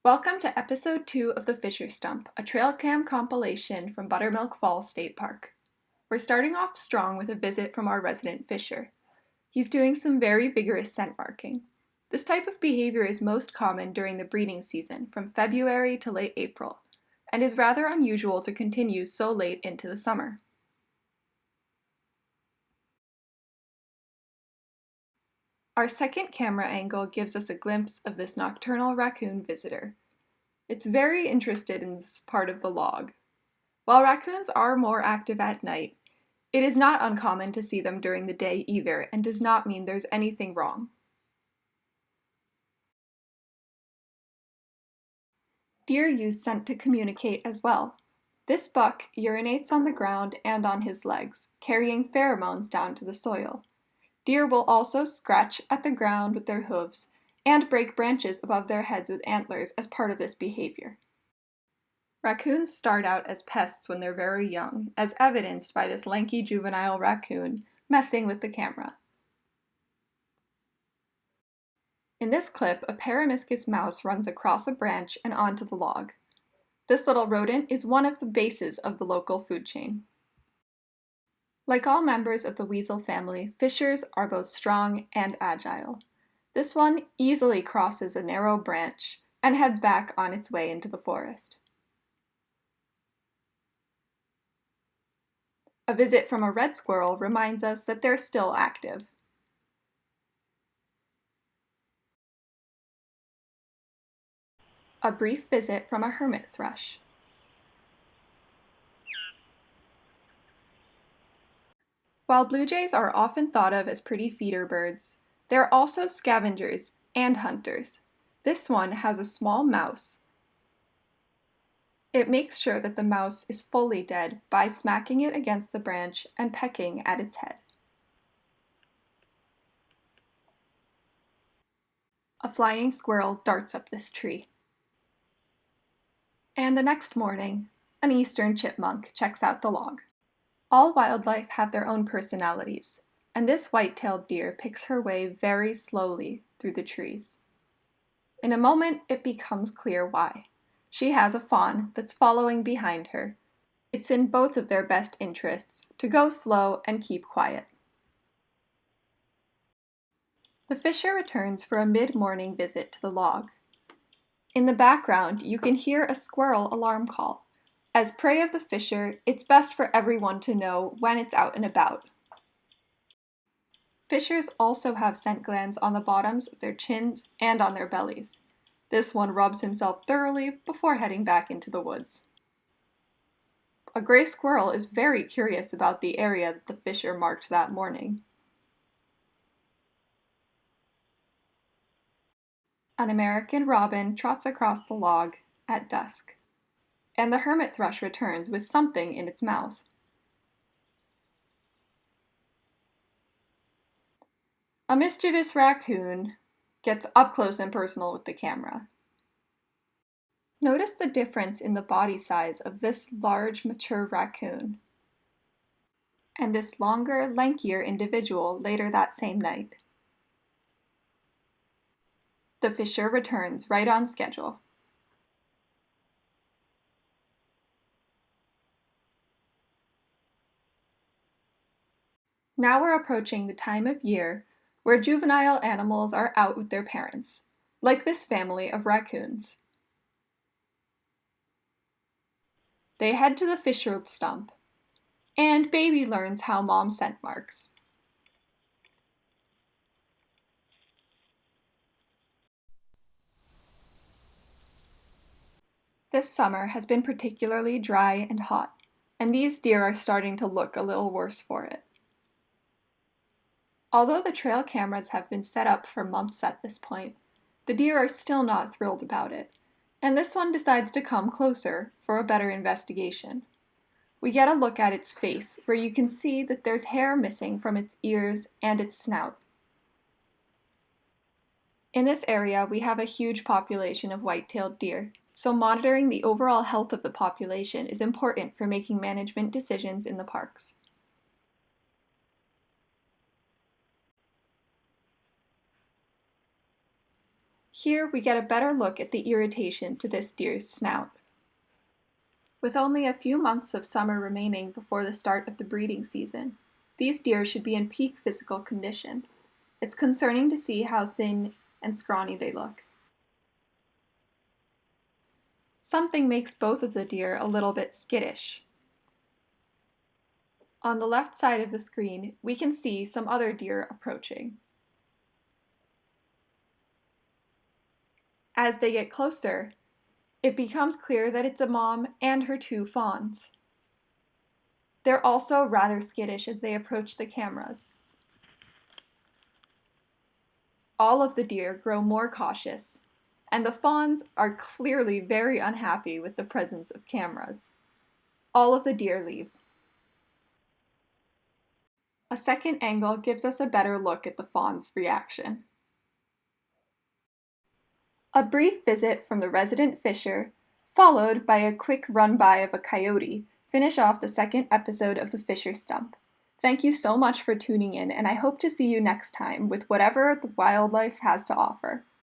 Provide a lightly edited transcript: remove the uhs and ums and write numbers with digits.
Welcome to episode 2 of the Fisher Stump, a trail cam compilation from Buttermilk Falls State Park. We're starting off strong with a visit from our resident fisher. He's doing some very vigorous scent marking. This type of behavior is most common during the breeding season, from February to late April, and is rather unusual to continue so late into the summer. Our second camera angle gives us a glimpse of this nocturnal raccoon visitor. It's very interested in this part of the log. While raccoons are more active at night, it is not uncommon to see them during the day either, and does not mean there's anything wrong. Deer use scent to communicate as well. This buck urinates on the ground and on his legs, carrying pheromones down to the soil. Deer will also scratch at the ground with their hooves and break branches above their heads with antlers as part of this behavior. Raccoons start out as pests when they're very young, as evidenced by this lanky juvenile raccoon messing with the camera. In this clip, a Peromyscus mouse runs across a branch and onto the log. This little rodent is one of the bases of the local food chain. Like all members of the weasel family, fishers are both strong and agile. This one easily crosses a narrow branch and heads back on its way into the forest. A visit from a red squirrel reminds us that they're still active. A brief visit from a hermit thrush. While blue jays are often thought of as pretty feeder birds, they're also scavengers and hunters. This one has a small mouse. It makes sure that the mouse is fully dead by smacking it against the branch and pecking at its head. A flying squirrel darts up this tree. And the next morning, an eastern chipmunk checks out the log. All wildlife have their own personalities, and this white-tailed deer picks her way very slowly through the trees. In a moment, it becomes clear why. She has a fawn that's following behind her. It's in both of their best interests to go slow and keep quiet. The fisher returns for a mid-morning visit to the log. In the background, you can hear a squirrel alarm call. As prey of the fisher, it's best for everyone to know when it's out and about. Fishers also have scent glands on the bottoms of their chins and on their bellies. This one rubs himself thoroughly before heading back into the woods. A gray squirrel is very curious about the area that the fisher marked that morning. An American robin trots across the log at dusk, and the hermit thrush returns with something in its mouth. A mischievous raccoon gets up close and personal with the camera. Notice the difference in the body size of this large, mature raccoon and this longer, lankier individual later that same night. The fisher returns right on schedule. Now we're approaching the time of year where juvenile animals are out with their parents, like this family of raccoons. They head to the fisher stump, and baby learns how mom scent marks. This summer has been particularly dry and hot, and these deer are starting to look a little worse for it. Although the trail cameras have been set up for months at this point, the deer are still not thrilled about it, and this one decides to come closer for a better investigation. We get a look at its face, where you can see that there's hair missing from its ears and its snout. In this area, we have a huge population of white-tailed deer, so monitoring the overall health of the population is important for making management decisions in the parks. Here we get a better look at the irritation to this deer's snout. With only a few months of summer remaining before the start of the breeding season, these deer should be in peak physical condition. It's concerning to see how thin and scrawny they look. Something makes both of the deer a little bit skittish. On the left side of the screen, we can see some other deer approaching. As they get closer, it becomes clear that it's a mom and her two fawns. They're also rather skittish as they approach the cameras. All of the deer grow more cautious, and the fawns are clearly very unhappy with the presence of cameras. All of the deer leave. A second angle gives us a better look at the fawn's reaction. A brief visit from the resident fisher, followed by a quick run-by of a coyote, finish off the second episode of the Fisher Stump. Thank you so much for tuning in, and I hope to see you next time with whatever the wildlife has to offer.